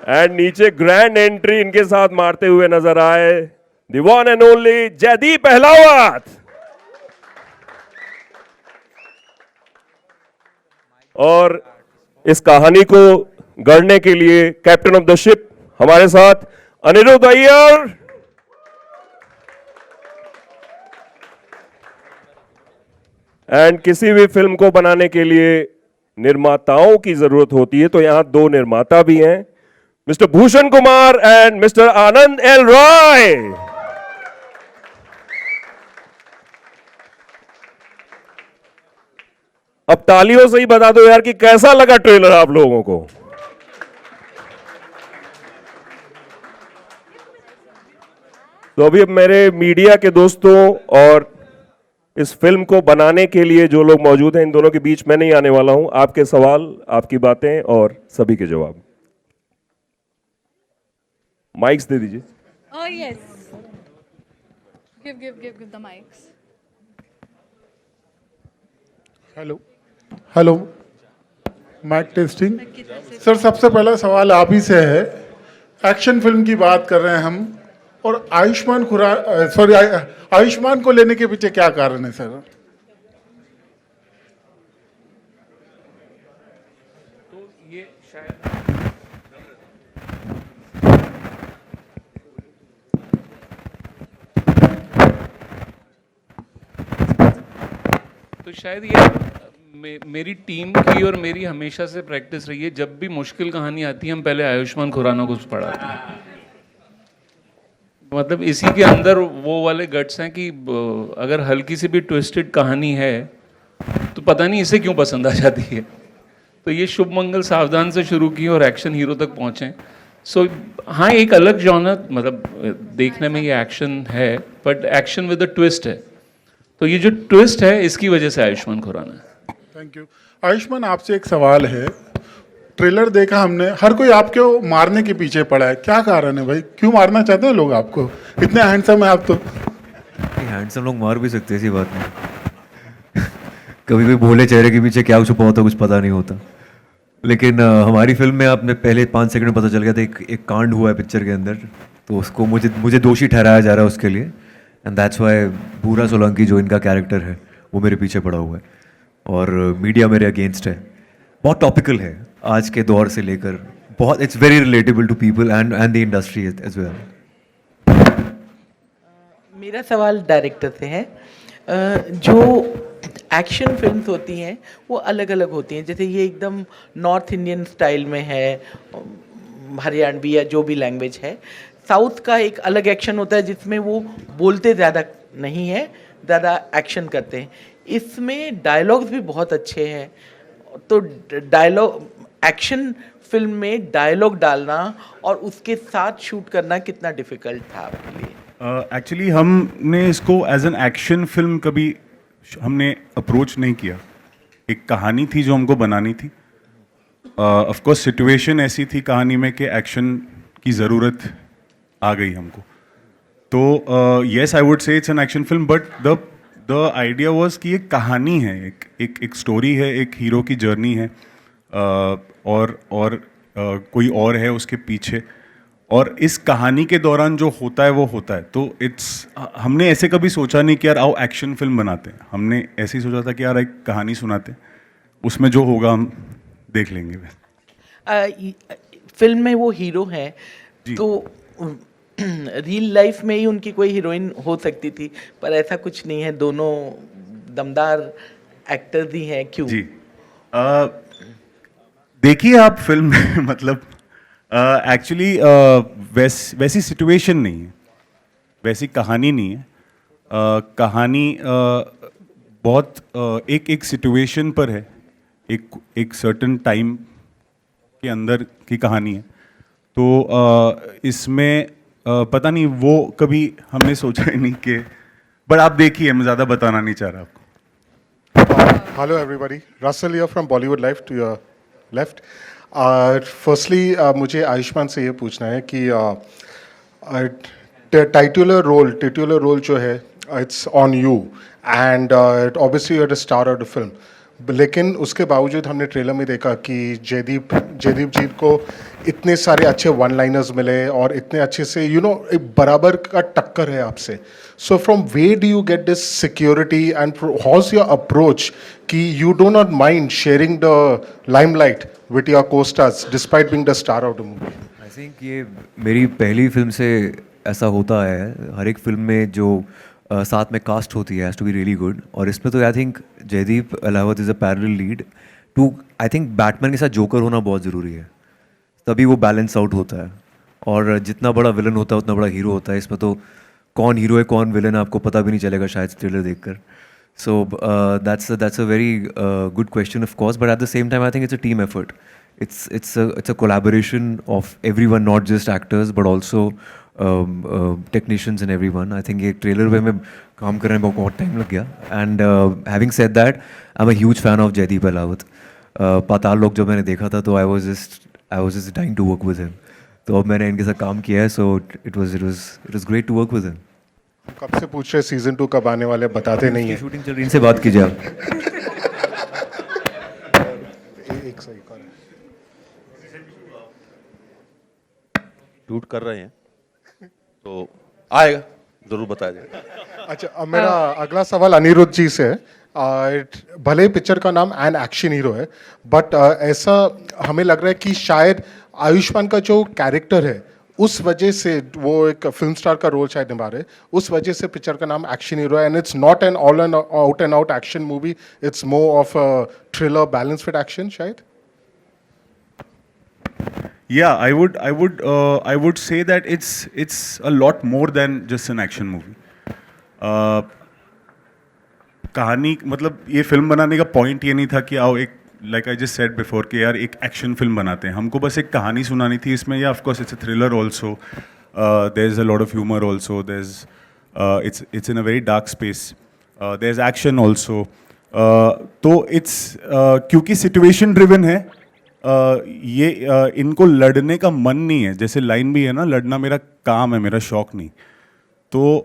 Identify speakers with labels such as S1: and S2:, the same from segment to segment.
S1: And नीचे grand entry इनके साथ मारते हुए नजर आए the one and only Jaideep Ahlawat. और इस कहानी को गढ़ने के लिए कैप्टन ऑफ द शिप हमारे साथ अनिरुद्ध अय्यर। एंड किसी भी फिल्म को बनाने के लिए निर्माताओं की जरूरत होती है, तो यहां दो निर्माता भी हैं, mister Bhushan Kumar and mister Anand L Roy. अब तालियों से ही बता दो यार कि कैसा लगा ट्रेलर आप लोगों को। तो अभी अब मेरे मीडिया के दोस्तों और इस फिल्म को बनाने के लिए जो लोग मौजूद हैं, इन दोनों के बीच मैं नहीं आने वाला हूं। आपके सवाल, आपकी बातें और सभी के जवाब। माइक्स दे दीजिए।
S2: Oh yes. Give the mics.
S3: Hello mic testing. Sir सबसे पहला सवाल आप ही से है। एक्शन फिल्म की बात कर रहे हैं हम, और आयुष्मान को लेने के पीछे क्या कारण है सर?
S4: तो ये शायद ये मेरी टीम की और मेरी हमेशा से प्रैक्टिस रही है, जब भी मुश्किल कहानी आती है हम पहले आयुष्मान खुराना को पढ़ाते हैं। मतलब इसी के अंदर वो वाले गट्स हैं कि अगर हल्की सी भी ट्विस्टेड कहानी है तो पता नहीं इसे क्यों पसंद आ जाती है। तो ये शुभ मंगल सावधान से शुरू की और एक्शन हीरो तक पहुंचे। सो हाँ, एक अलग जॉनर, मतलब देखने में ये एक्शन है but action with a twist है। तो ये जो ट्विस्ट है इसकी वजह से आयुष्मान खुराना है।
S3: Thank you. आयुष्मान आपसे एक सवाल है। ट्रेलर देखा हमने, हर कोई आपको मारने के पीछे पड़ा है, क्या कारण है भाई? क्यों मारना चाहते हैं लोग आपको? इतने हैंडसम है आप तो।
S5: हैंडसम लोग मार भी सकते हैं, ऐसी बात नहीं। कभी भी भोले चेहरे के पीछे क्या छुपा होता कुछ पता नहीं होता। लेकिन हमारी फिल्म में आपने पहले 5 सेकंड में पता चल गया था, एक कांड हुआ है पिक्चर के अंदर, तो उसको मुझे दोषी ठहराया जा रहा है उसके लिए। एंड दैट्स वाई भूरा सोलंकी जो इनका कैरेक्टर है वो मेरे पीछे पड़ा हुआ है और मीडिया मेरे अगेंस्ट है। बहुत टॉपिकल है आज के दौर से लेकर, बहुत it's very relatable to people and the industry as well.
S6: मेरा सवाल डायरेक्टर से है। जो एक्शन फिल्म्स होती हैं वो अलग अलग होती हैं, जैसे ये एकदम नॉर्थ इंडियन स्टाइल में है, हरियाणवी या जो भी लैंग्वेज है। साउथ का एक अलग एक्शन होता है जिसमें वो बोलते ज़्यादा नहीं है, ज़्यादा एक्शन करते हैं। इसमें डायलॉग्स भी बहुत अच्छे हैं। तो एक्शन फिल्म में डायलॉग डालना और उसके साथ शूट करना कितना डिफिकल्ट था आपके लिए?
S7: एक्चुअली हमने इसको एज एन एक्शन फिल्म कभी हमने अप्रोच नहीं किया। एक कहानी थी जो हमको बनानी थी। ऑफ कोर्स सिचुएशन ऐसी थी कहानी में कि एक्शन की ज़रूरत आ गई हमको। तो yes I would say it's an action film, but the idea was कि एक कहानी है, एक स्टोरी है, एक हीरो की जर्नी है, और कोई और है उसके पीछे, और इस कहानी के दौरान जो होता है वो होता है। तो हमने ऐसे कभी सोचा नहीं कि यार आओ एक्शन फिल्म बनाते हैं। हमने ऐसे ही सोचा था कि यार एक कहानी सुनाते हैं, उसमें जो होगा हम देख लेंगे।
S6: फिल्म में वो हीरो है, तो रियल लाइफ में ही उनकी कोई हीरोइन हो सकती थी, पर ऐसा कुछ नहीं है, दोनों दमदार एक्टर्स ही हैं। क्यों?
S7: जी देखिए आप फिल्म में मतलब एक्चुअली वैसी सिचुएशन नहीं है, वैसी कहानी नहीं है। कहानी बहुत एक एक सिचुएशन पर है, एक सर्टन टाइम के अंदर की कहानी है। तो इसमें पता नहीं वो कभी हमने सोचा ही नहीं कि, बट आप देखिए, मैं ज़्यादा बताना नहीं चाह रहा आपको।
S3: Hello, everybody. Russell here from Bollywood Life to your left. Firstly, मुझे आयुष्मान से ये पूछना है कि titular role जो है, it's on you, and obviously you're the star of the film. लेकिन उसके बावजूद हमने ट्रेलर में देखा कि जयदीप जी को इतने सारे अच्छे वन लाइनर्स मिले और इतने अच्छे से एक बराबर का टक्कर है आपसे. So from way do you get this security and how's your approach कि you do not mind sharing the limelight with your co-stars despite being the star of the movie?
S5: I think ये मेरी पहली film से ऐसा होता है। हर एक film में जो साथ में कास्ट होती है has to be really good, और इसमें तो I think Jaideep Ahlawat is a parallel lead too, I think Batman के साथ जोकर होना बहुत ज़रूरी है, तभी वो बैलेंस आउट होता है। और जितना बड़ा विलन होता है उतना बड़ा हीरो होता है। इसमें तो कौन हीरो है कौन विलन है आपको पता भी नहीं चलेगा शायद ट्रेलर देखकर। So that's a very good question of course, but at the same time I think it's a team effort. It's a collaboration of everyone, not just actors but also technicians and everyone. I think एक trailer पे मैं काम करने में बहुत time लग गया. And having said that, I'm a huge fan of Jaideep Ahlawat. पाताल लोक जब मैंने देखा था तो I was just dying to work with him. तो अब मैंने इनके साथ काम किया है, so it was great to work with him.
S3: कब से पूछ रहे सीजन 2 कब आने वाले, बताते नहीं है.
S5: शूटिंग चल रही है, इनसे बात कीजिए आप.
S3: एक सही कौन है?
S8: शूट कर रहे हैं तो आएगा, जरूर बताया जाएगा.
S3: अच्छा, अब मेरा अगला सवाल अनिरुद्ध जी से है. भले ही पिक्चर का नाम एन एक्शन हीरो है, बट ऐसा हमें लग रहा है कि शायद आयुष्मान का जो कैरेक्टर है उस वजह से वो एक फिल्म स्टार का रोल शायद निभा रहे, उस वजह से पिक्चर का नाम एक्शन हीरो है. And it's not an all and out action movie, it's more of thriller balance with action शायद.
S7: Yeah, I would say that it's a lot more than just an action movie. कहानी मतलब ये film बनाने का point ये नहीं था कि आओ एक, like I just said before, कि यार एक एक्शन फिल्म बनाते हैं. हमको बस एक कहानी सुनानी थी इसमें. Yeah of course it's a thriller also, there is a lot of humour also, there is it's in a very dark space, there is action also. तो इट्स क्योंकि सिचुएशन ड्रिवन है, ये इनको लड़ने का मन नहीं है. जैसे लाइन भी है ना, लड़ना मेरा काम है, मेरा शौक नहीं. तो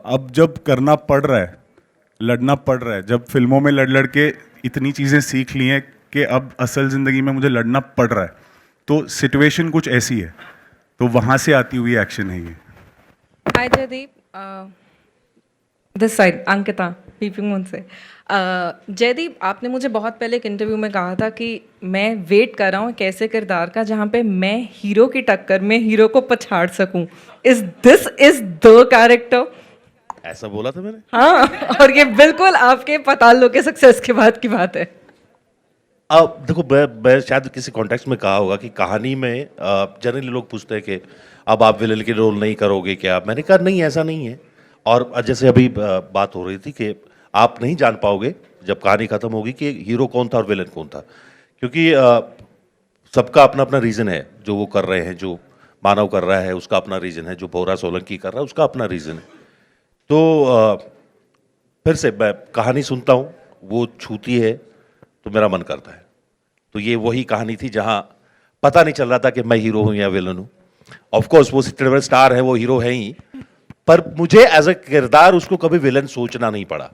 S7: अब जब करना पड़ रहा है, लड़ना पड़ रहा है, जब फिल्मों में लड़ लड़ के इतनी चीज़ें सीख ली हैं कि अब असल ज़िंदगी में मुझे लड़ना पड़ रहा है, तो सिचुएशन कुछ ऐसी है, तो वहाँ से आती हुई एक्शन है ये.
S2: Hi Jaydeep, this side Ankita, peeping moon से. जयदीप, आपने मुझे बहुत पहले एक इंटरव्यू में कहा था कि मैं वेट कर रहा हूँ एक ऐसे किरदार का जहाँ पे मैं हीरो की टक्कर में हीरो को पछाड़ सकूँ. This is the character?
S8: ऐसा बोला था मैंने?
S2: हाँ, और ये बिल्कुल आपके पाताल लोक के सक्सेस के बाद की बात है.
S8: अब देखो, मैं शायद किसी कॉन्टेक्स्ट में कहा होगा कि कहानी में जनरली लोग पूछते हैं कि अब आप विलन के रोल नहीं करोगे क्या. मैंने कहा नहीं, ऐसा नहीं है. और जैसे अभी बात हो रही थी कि आप नहीं जान पाओगे जब कहानी खत्म होगी कि हीरो कौन था और विलन कौन था, क्योंकि सबका अपना अपना रीज़न है. जो वो कर रहे हैं, जो मानव कर रहा है उसका अपना रीज़न है, जो भोरा सोलंकी कर रहा है उसका अपना रीज़न है. तो फिर से मैं कहानी सुनता हूँ, वो छूती है तो मेरा मन करता है. तो ये वही कहानी थी जहाँ पता नहीं चल रहा था कि मैं हीरो हूँ या विलन हूँ. ऑफ कोर्स वो स्टार है, वो हीरो है ही, पर मुझे एज अ किरदार उसको कभी विलन सोचना नहीं पड़ा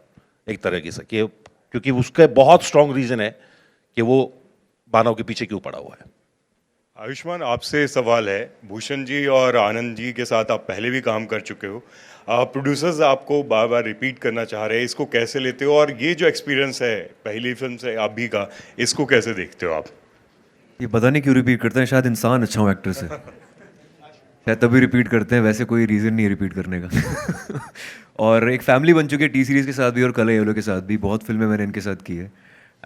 S8: एक तरीके से, कि क्योंकि उसके बहुत स्ट्रॉन्ग रीजन है कि वो मानव के पीछे क्यों पड़ा हुआ है.
S9: आयुष्मान, आपसे सवाल है. भूषण जी और आनंद जी के साथ आप पहले भी काम कर चुके हो. प्रोड्यूसर्स आपको बार बार रिपीट करना चाह रहे हैं, इसको कैसे लेते हो? और ये जो एक्सपीरियंस है पहली फिल्म से अभी का, इसको कैसे देखते हो आप?
S5: ये पता नहीं क्यों रिपीट करते हैं, शायद इंसान अच्छा हूँ एक्टर से, शायद तभी रिपीट करते हैं. वैसे कोई रीज़न नहीं है रिपीट करने का. और एक फैमिली बन चुकी है टी सीरीज़ के साथ भी और कलर येलो के साथ भी. बहुत फिल्में मैंने इनके साथ की है.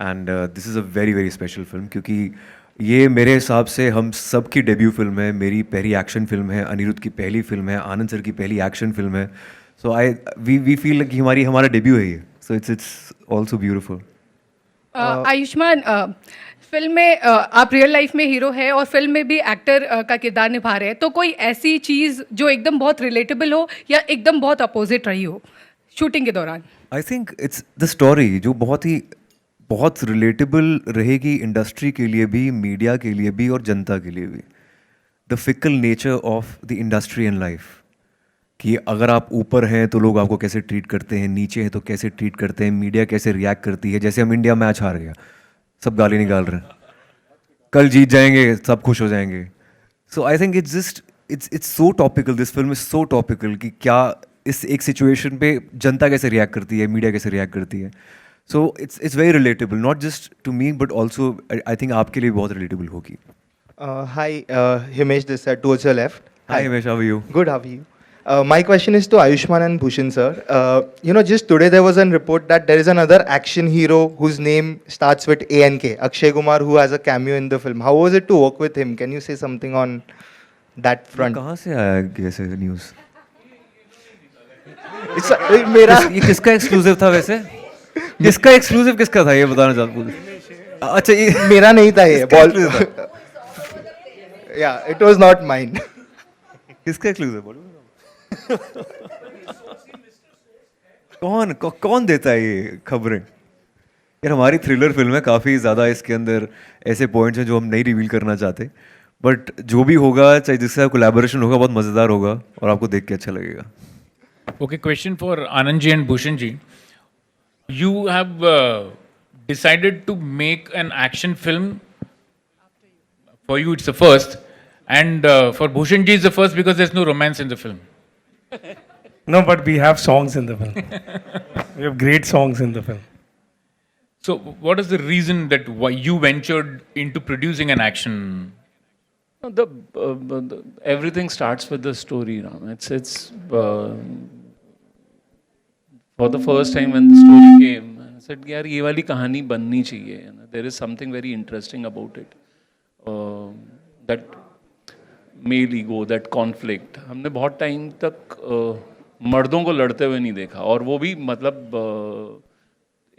S5: And this is a very very special film, क्योंकि ये मेरे हिसाब से हम सब की डेब्यू फिल्म है, मेरी पहली एक्शन फिल्म है, अनिरुद्ध की पहली फिल्म है, आनंद सर की पहली एक्शन फिल्म है. सो वी फील कि हमारा डेब्यू है ये. So it's also beautiful.
S10: Ayushman, film में आप रियल लाइफ में हीरो है और फिल्म में भी एक्टर का किरदार निभा रहे हैं, तो कोई ऐसी चीज़ जो एकदम बहुत रिलेटेबल हो या एकदम बहुत अपोजिट रही हो शूटिंग के दौरान?
S5: आई थिंक इट्स द स्टोरी जो बहुत रिलेटेबल रहेगी इंडस्ट्री के लिए भी, मीडिया के लिए भी और जनता के लिए भी. The fickle nature of the industry and life, कि अगर आप ऊपर हैं तो लोग आपको कैसे ट्रीट करते हैं, नीचे हैं तो कैसे ट्रीट करते हैं, मीडिया कैसे रिएक्ट करती है. जैसे हम इंडिया मैच हार गया, सब गाली निकाल रहे हैं, कल जीत जाएंगे सब खुश हो जाएंगे. So I think it's so topical, this film is so topical कि क्या इस एक सिचुएशन पे जनता कैसे रिएक्ट करती है, मीडिया कैसे रिएक्ट करती है. So it's very relatable, not just to me but also I think आपके लिए भी बहुत रिलेटेबल होगी.
S11: Hi, Himesh this side, towards your left.
S5: Hi Himesh, how are you?
S11: Good, how are you? My question is to Ayushman and Bhushan sir. Just today there was a report that there is another action hero whose name starts with ANK, Akshay Kumar, who has a cameo in the film. How was it to work with him? Can you say something on that front?
S5: कहाँ से आया कैसे news?
S11: मेरा
S5: ये किसका exclusive था वैसे? किसका एक्सक्लूसिव किसका था ये बताना चाहता हूँ. अच्छा ये
S11: मेरा नहीं था ये
S5: किसका
S11: बॉल.
S5: exclusive था?
S11: Yeah, it was not mine.
S5: किसका एक्सक्लूसिव बोलो. कौन देता है ये खबरें? यार हमारी थ्रिलर फिल्म है, काफ़ी ज़्यादा इसके अंदर ऐसे पॉइंट्स हैं जो हम नहीं रिवील करना चाहते, बट जो भी होगा, चाहे जिससे कोलैबोरेशन होगा, बहुत मज़ेदार होगा और आपको देख के अच्छा लगेगा.
S12: Okay, question for Anand ji and Bhushan ji. You have decided to make an action film. For you, it's the first, and for Bhushan ji, it's the first because there's no romance in the film.
S13: No, but we have songs in the film. We have great songs in the film.
S12: So, what is the reason that why you ventured into producing an action?
S4: Everything starts with the story. It's for the first time when the story came, I said, यार ये वाली कहानी बननी चाहिए. There is something very interesting about it. That male ego, that conflict. हमने बहुत time तक मर्दों को लड़ते हुए नहीं देखा, और वो भी मतलब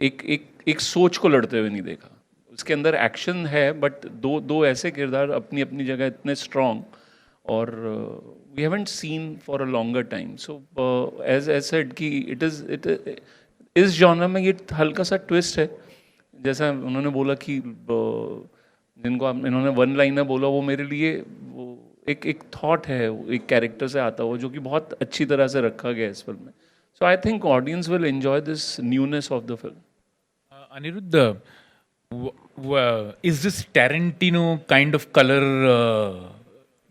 S4: एक सोच को लड़ते हुए नहीं देखा. उसके अंदर एक्शन है, बट दो ऐसे किरदार अपनी अपनी जगह इतने स्ट्रॉन्ग, और we haven't seen for a longer time. So as said कि इट इस जॉनर में ये हल्का सा ट्विस्ट है. जैसा उन्होंने बोला कि जिनको इन्होंने वन लाइनर बोला, वो मेरे लिए वो एक थॉट है, एक कैरेक्टर से आता हुआ, जो कि बहुत अच्छी तरह से रखा गया है इस फिल्म में. So I think audience will enjoy this newness of the film.
S12: Aniruddha, is this Tarantino kind of color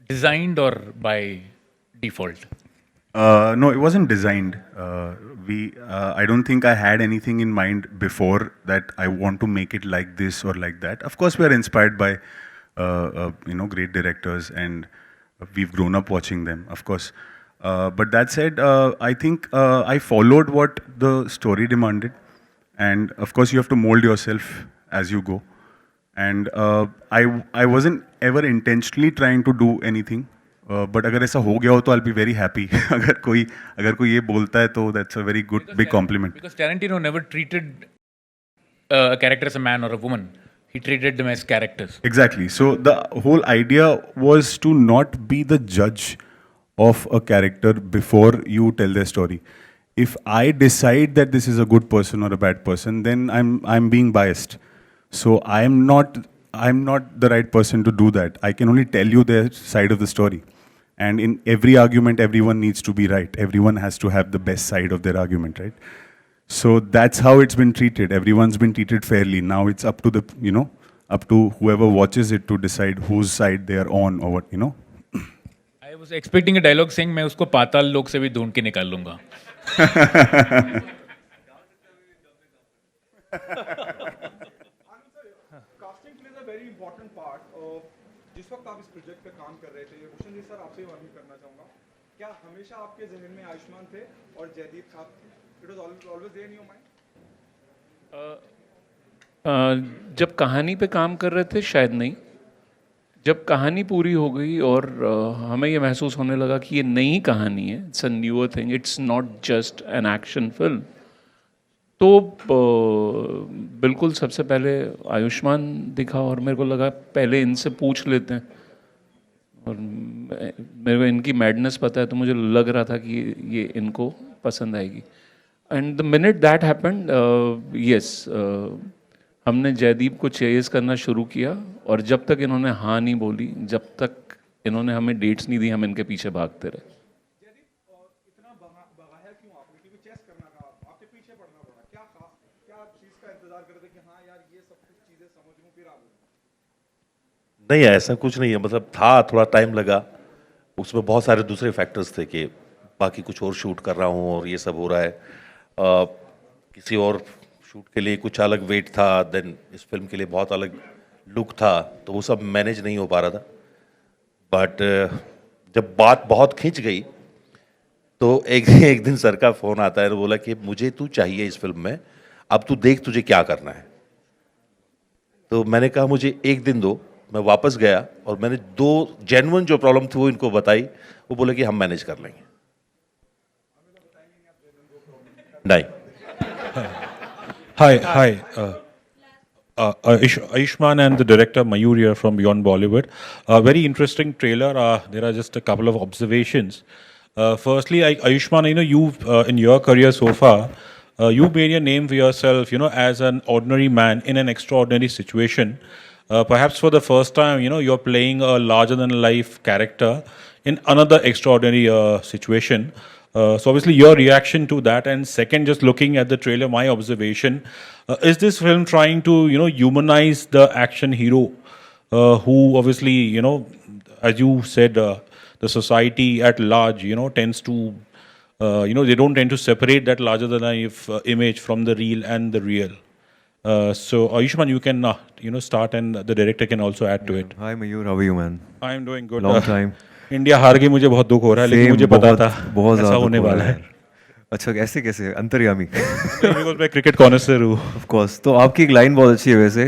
S12: designed or by default?
S7: No, it wasn't designed. I don't think I had anything in mind before that I want to make it like this or like that. Of course, we are inspired by, great directors, and we've grown up watching them, of course. But that said, I think I followed what the story demanded. And of course, you have to mold yourself as you go. And I wasn't ever intentionally trying to do anything. But अगर ऐसा हो गया हो तो I'll be very happy. अगर कोई ये बोलता है तो that's a very good big compliment.
S12: Because Tarantino never treated a character as a man or a woman. He treated them as characters.
S7: Exactly. So the whole idea was to not be the judge of a character before you tell their story. If I decide that this is a good person or a bad person, then I'm being biased. So I'm not the right person to do that. I can only tell you their side of the story. And in every argument, everyone needs to be right. Everyone has to have the best side of their argument, right? So that's how it's been treated. Everyone's been treated fairly. Now it's up to up to whoever watches it to decide whose side they are on or what,
S12: I was expecting a dialogue saying मैं उसको पाताल लोक से भी ढूंढ के निकाल लूंगा.
S14: Casting plays a very important part of जिस वक्त आप इस प्रोजेक्ट पे काम कर रहे थे. भूषण जी सर, आपसे मालूम करना चाहूँगा, क्या हमेशा आपके जहन में आयुष्मान थे और जयदीप साहब थे? It was always there in your mind?
S4: जब कहानी पे काम कर रहे थे शायद नहीं, जब कहानी पूरी हो गई और हमें ये महसूस होने लगा कि ये नई कहानी है, it's a newer thing, it's not just an action film, तो बिल्कुल सबसे पहले आयुष्मान दिखा और मेरे को लगा पहले इनसे पूछ लेते हैं, और मेरे को इनकी मैडनेस पता है, तो मुझे लग रहा था कि ये इनको पसंद आएगी. And the minute that happened, yes, हमने जयदीप को चेस करना शुरू किया, और जब तक इन्होंने हाँ नहीं बोली, जब तक इन्होंने हमें डेट्स नहीं दी, हम इनके पीछे भागते रहे.
S14: इतना बगाया क्यों आपने, क्योंकि चेस करना था, आपके पीछे पड़ना पड़ा, क्या खास, क्या चीज का इंतजार कर रहे थे कि हाँ यार ये सब कुछ चीजें समझ लूं फिर आगे?
S8: नहीं, ऐसा कुछ नहीं है, मतलब था, थोड़ा टाइम लगा, उसमें बहुत सारे दूसरे फैक्टर्स थे कि बाकी कुछ और शूट कर रहा हूँ और ये सब हो रहा है, किसी और शूट के लिए कुछ अलग वेट था, देन इस फिल्म के लिए बहुत अलग लुक था, तो वो सब मैनेज नहीं हो पा रहा था. बट जब बात बहुत खिंच गई तो एक दिन सर का फ़ोन आता है और बोला कि मुझे तू चाहिए इस फिल्म में, अब तू देख तुझे क्या करना है. तो मैंने कहा मुझे एक दिन दो. मैं वापस गया और मैंने 2 जेन्युइन जो प्रॉब्लम थी वो इनको बताई. वो बोले कि हम मैनेज कर लेंगे. नहीं.
S15: Hi. Ayushman and the director Mayur here from Beyond Bollywood. Very interesting trailer. There are just a couple of observations. Firstly, Ayushman, you've in your career so far, you made a name for yourself, as an ordinary man in an extraordinary situation. Perhaps for the first time, you're playing a larger-than-life character in another extraordinary situation. So obviously your reaction to that, and second, just looking at the trailer, my observation, is this film trying to, humanize the action hero, who obviously, as you said, the society at large, tends to, they don't tend to separate that larger than life image from the real and the real. So Ayushman, you can, start, and the director can also add to it.
S5: Hi Mayur, how are you, man?
S15: I am doing good.
S5: Long time.
S15: India हार गई, मुझे बहुत दुख हो रहा है, लेकिन मुझे पता था
S5: बहुत
S15: ऐसा होने वाला है.
S5: अच्छा, कैसे कैसे अंतर्यामी?
S15: बिकॉज़ मैं क्रिकेट कॉनर्सर हूँ.
S5: Of course. तो आपकी एक लाइन बहुत अच्छी है वैसे,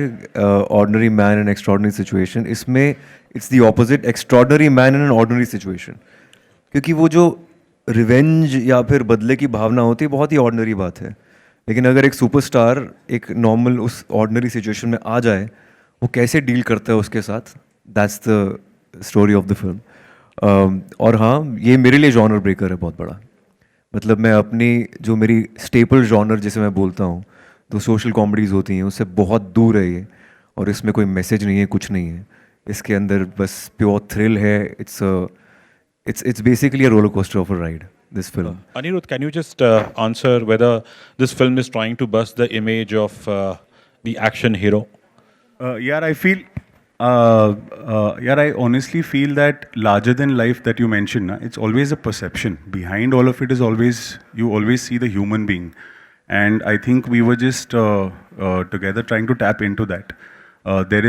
S5: ordinary man in extraordinary situation. इसमें it's the opposite, extraordinary man in an ordinary situation. क्योंकि वो जो रिवेंज या फिर बदले की भावना होती है, बहुत ही ऑर्डिनरी बात है, लेकिन अगर एक सुपरस्टार एक नॉर्मल उस ऑर्डिनरी सिचुएशन में आ जाए, वो कैसे डील करता है उसके साथ, that's the story of the film. और हाँ, ये मेरे लिए जॉनर ब्रेकर है बहुत बड़ा. मतलब मैं अपनी जो मेरी स्टेपल जॉनर जिसे मैं बोलता हूँ, तो सोशल कॉमेडीज़ होती हैं, उससे बहुत दूर है ये. और इसमें कोई मैसेज नहीं है, कुछ नहीं है. इसके अंदर बस प्योर थ्रिल है. It's basically a roller coaster of a ride, this film.
S15: Anirudh, can you just answer whether this film is trying to bust the image of the action hero?
S7: I honestly feel that larger than life that you mentioned, it's always a perception. Behind all of it is always, you always see the human being. And I think we were just together trying to tap into that. There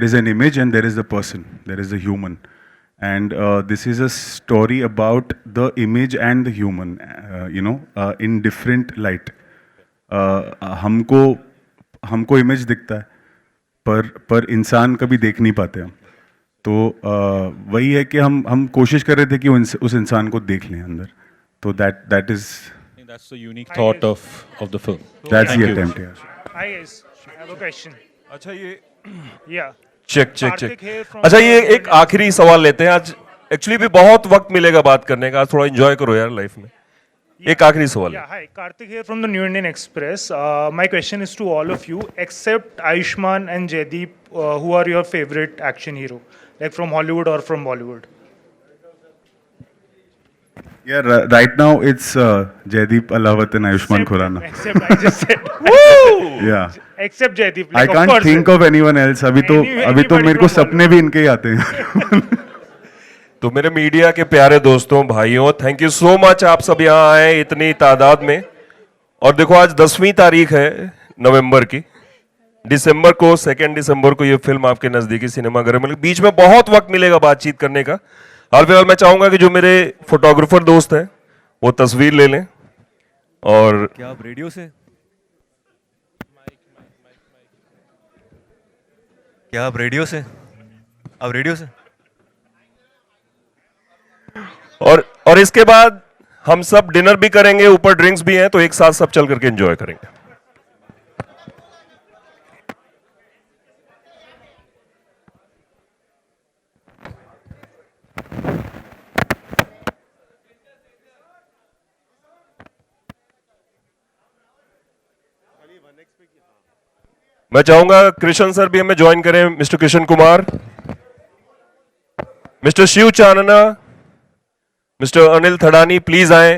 S7: is an image and there is a person, there is a human. And this is a story about the image and the human, in different light. हमको image दिखता है, पर इंसान कभी देख नहीं पाते हम. तो वही है कि हम कोशिश कर रहे थे कि उस इंसान को देख लें अंदर. तो that is.
S15: That's the unique thought of the film.
S7: That's the attempt. Yeah.
S16: Hi guys, I have a question.
S1: अच्छा, ये
S16: Yeah.
S1: Check.
S16: Karthik here from-
S1: अच्छा, ये एक आखिरी सवाल लेते हैं. आज एक्चुअली भी बहुत वक्त मिलेगा बात करने का, आज थोड़ा एंजॉय करो यार लाइफ में. एक आखिरी सवाल है.
S16: Yeah, hi, Karthik here from the New Indian Express. My question is to all of you, except Ayushman and Jaideep, who are your favorite action hero, like from Hollywood or from Bollywood?
S7: Yeah, right now it's Jaideep Ahlawat and Ayushmann Khurrana.
S16: Except I just said.
S7: Yeah.
S16: Except Jaideep.
S7: I
S16: Like, of
S7: can't
S16: course,
S7: think of anyone else. अभी तो
S16: anybody
S7: मेरे को
S16: from
S7: सपने भी इनके ही आते हैं.
S1: तो मेरे मीडिया के प्यारे दोस्तों, भाइयों, थैंक यू सो मच, आप सब यहाँ आए इतनी तादाद में. और देखो, आज 10वीं तारीख है नवंबर की. दिसंबर को, 2 दिसंबर को ये फिल्म आपके नजदीकी सिनेमाघर में, बीच में बहुत वक्त मिलेगा बातचीत करने का. हाल फिलहाल मैं चाहूंगा कि जो मेरे फोटोग्राफर दोस्त हैं वो तस्वीर ले लें. और
S5: क्या आप रेडियो से, क्या आप रेडियो से अब रेडियो से
S1: और इसके बाद हम सब डिनर भी करेंगे, ऊपर ड्रिंक्स भी हैं, तो एक साथ सब चल करके एंजॉय करेंगे। मैं चाहूंगा कृष्ण सर भी हमें ज्वाइन करें, mister Krishan Kumar, mister Shiv Chanana, mister Anil Thadani please आए।